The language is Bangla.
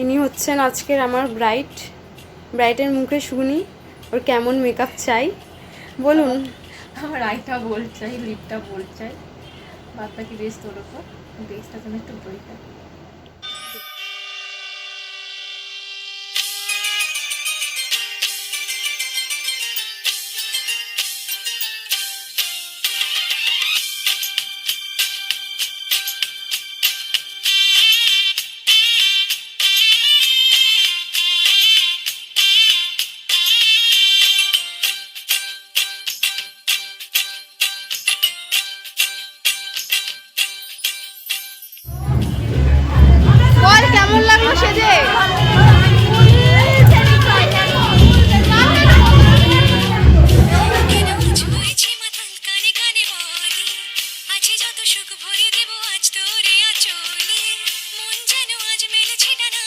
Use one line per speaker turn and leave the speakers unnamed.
ইনি হচ্ছেন আজকের আমার ব্রাইটের মুখে শুনি ওর কেমন মেকআপ চাই বলুন।
আমার আইটা বোল্ড চাই, লিপটা বোল্ড চাই, বাদ বাকি বেস তোর ওপর। বেসটা তুমি একটু বইটা
বল কেমন লাগলো সেজে?
সুখ ভরে দেব আজ তোরে আচলে, মন যেন আজ মেলেছে ডানা